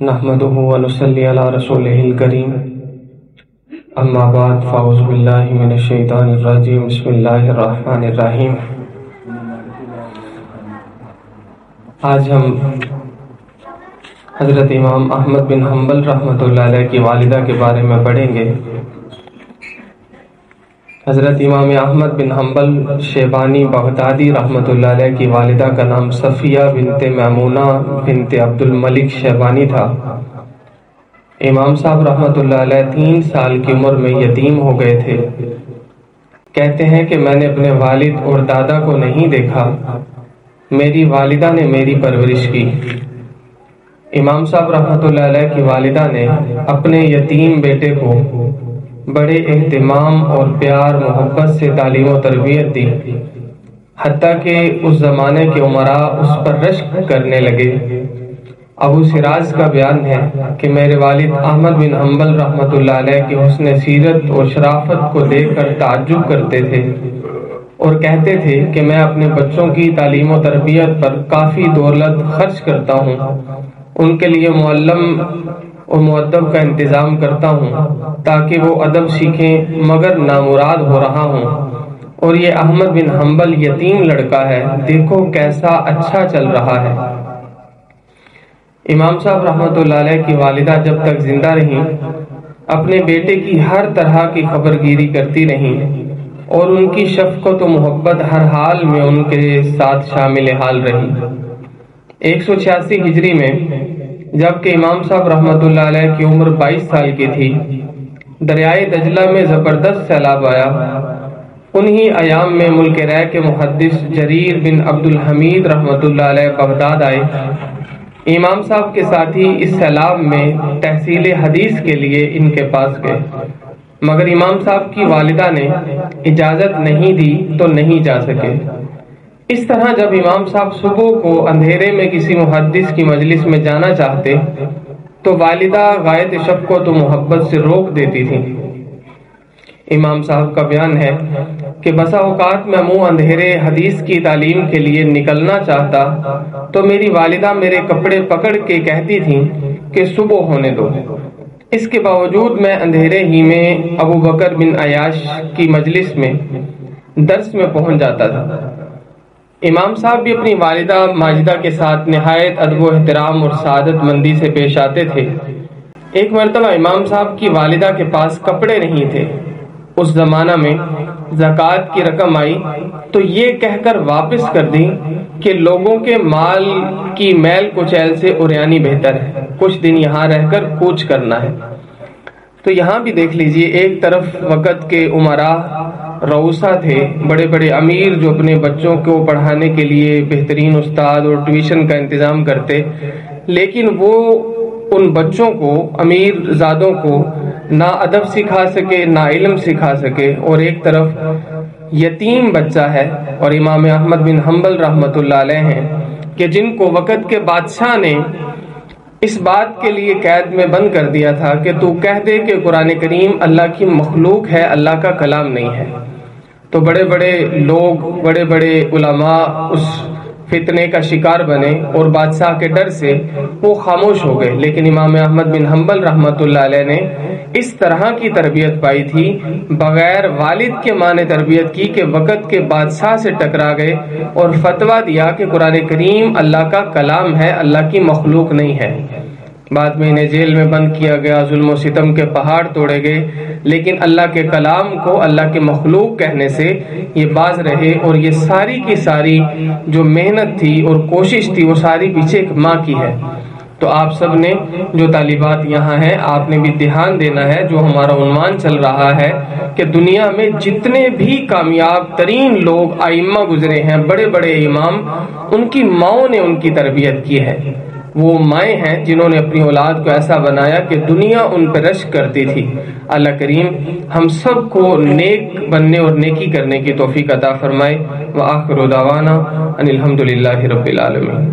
نحمده ونصلي على رسوله الكريم اما بعد فاعوذ باللہ من الشیطان الرجیم بسم اللہ الرحمن الرحیم۔ آج ہم حضرت امام احمد بن حنبل رحمۃ اللہ علیہ کی والدہ کے بارے میں پڑھیں گے۔ حضرت امام احمد بن حنبل شیبانی بغدادی رحمۃ اللہ علیہ کی والدہ کا نام صفیہ بنت میمونہ بنت عبد الملک شیبانی تھا۔ امام صاحب رحمۃ اللہ علیہ 3 سال کی عمر میں یتیم ہو گئے تھے۔ کہتے ہیں کہ میں نے اپنے والد اور دادا کو نہیں دیکھا، میری والدہ نے میری پرورش کی۔ امام صاحب رحمۃ اللہ علیہ کی والدہ نے اپنے یتیم بیٹے کو بڑے اہتمام اور پیار محبت سے تعلیم و تربیت دی، حتیٰ کہ اس زمانے کے عمراء اس پر رشک کرنے لگے۔ ابو سراج کا بیان ہے کہ میرے والد احمد بن حنبل رحمۃ اللہ علیہ کی حسن سیرت اور شرافت کو دیکھ کر تعجب کرتے تھے اور کہتے تھے کہ میں اپنے بچوں کی تعلیم و تربیت پر کافی دولت خرچ کرتا ہوں، ان کے لیے معلم اور مؤدب کا انتظام کرتا ہوں تاکہ وہ ادب سیکھیں، مگر نامراد ہو رہا ہوں، اور یہ احمد بن حنبل یتیم لڑکا ہے، دیکھو کیسا اچھا چل رہا ہے۔ امام صاحب رحمۃ اللہ علیہ کی والدہ جب تک زندہ رہیں اپنے بیٹے کی ہر طرح کی خبر گیری کرتی رہیں اور ان کی شفقت و محبت ہر حال میں ان کے ساتھ شامل حال رہی۔ 186 ہجری میں جبکہ امام صاحب رحمۃ اللہ علیہ کی عمر 22 سال کی تھی، دریائے دجلہ میں زبردست سیلاب آیا۔ انہی ایام میں ملک رے کے محدث جریر بن عبد الحمید رحمۃ اللہ علیہ بغداد آئے۔ امام صاحب کے ساتھی اس سیلاب میں تحصیل حدیث کے لیے ان کے پاس گئے، مگر امام صاحب کی والدہ نے اجازت نہیں دی تو نہیں جا سکے۔ اس طرح جب امام صاحب صبح کو اندھیرے میں کسی محدث کی مجلس میں جانا چاہتے تو والدہ غایت شفقت و محبت سے روک دیتی تھی۔ امام صاحب کا بیان ہے کہ بسا اوقات میں منہ اندھیرے حدیث کی تعلیم کے لیے نکلنا چاہتا تو میری والدہ میرے کپڑے پکڑ کے کہتی تھیں کہ صبح ہونے دو۔ اس کے باوجود میں اندھیرے ہی میں ابو بکر بن عیاش کی مجلس میں درس میں پہنچ جاتا تھا۔ امام صاحب بھی اپنی والدہ ماجدہ کے ساتھ نہایت ادب و احترام اور سعادت مندی سے پیش آتے تھے۔ ایک مرتبہ امام صاحب کی والدہ کے پاس کپڑے نہیں تھے۔ اس زمانہ میں زکوٰۃ کی رقم آئی تو یہ کہہ کر واپس کر دی کہ لوگوں کے مال کی میل کچیل سے اوریانی بہتر ہے، کچھ دن یہاں رہ کر کوچ کرنا ہے۔ تو یہاں بھی دیکھ لیجئے، ایک طرف وقت کے عمراء رؤسا تھے، بڑے بڑے امیر جو اپنے بچوں کو پڑھانے کے لیے بہترین استاد اور ٹیوشن کا انتظام کرتے، لیکن وہ ان بچوں کو، امیر زادوں کو نہ ادب سکھا سکے نہ علم سکھا سکے، اور ایک طرف یتیم بچہ ہے اور امام احمد بن حنبل رحمۃ اللہ علیہ ہیں کہ جن کو وقت کے بادشاہ نے اس بات کے لیے قید میں بند کر دیا تھا کہ تو کہہ دے کہ قرآن کریم اللہ کی مخلوق ہے، اللہ کا کلام نہیں ہے۔ تو بڑے بڑے لوگ، بڑے بڑے علماء اس فتنے کا شکار بنے اور بادشاہ کے ڈر سے وہ خاموش ہو گئے، لیکن امام احمد بن حنبل رحمۃ اللہ علیہ نے اس طرح کی تربیت پائی تھی، بغیر والد کے ماں نے تربیت کی کہ وقت کے بادشاہ سے ٹکرا گئے اور فتویٰ دیا کہ قرآن کریم اللہ کا کلام ہے، اللہ کی مخلوق نہیں ہے۔ بعد میں انہیں جیل میں بند کیا گیا، ظلم و ستم کے پہاڑ توڑے گئے، لیکن اللہ کے کلام کو اللہ کے مخلوق کہنے سے یہ باز رہے، اور یہ ساری کی ساری جو محنت تھی اور کوشش تھی وہ ساری پیچھے ایک ماں کی ہے۔ تو آپ سب نے جو طالبات یہاں ہیں، آپ نے بھی دھیان دینا ہے، جو ہمارا عنوان چل رہا ہے کہ دنیا میں جتنے بھی کامیاب ترین لوگ ائمہ گزرے ہیں، بڑے بڑے امام، ان کی ماؤں نے ان کی تربیت کی ہے۔ وہ مائیں ہیں جنہوں نے اپنی اولاد کو ایسا بنایا کہ دنیا ان پہ رشک کرتی تھی۔ اللہ کریم ہم سب کو نیک بننے اور نیکی کرنے کی توفیق عطا فرمائے۔ وآخر دعوانا ان الحمد للہ رب العالمین۔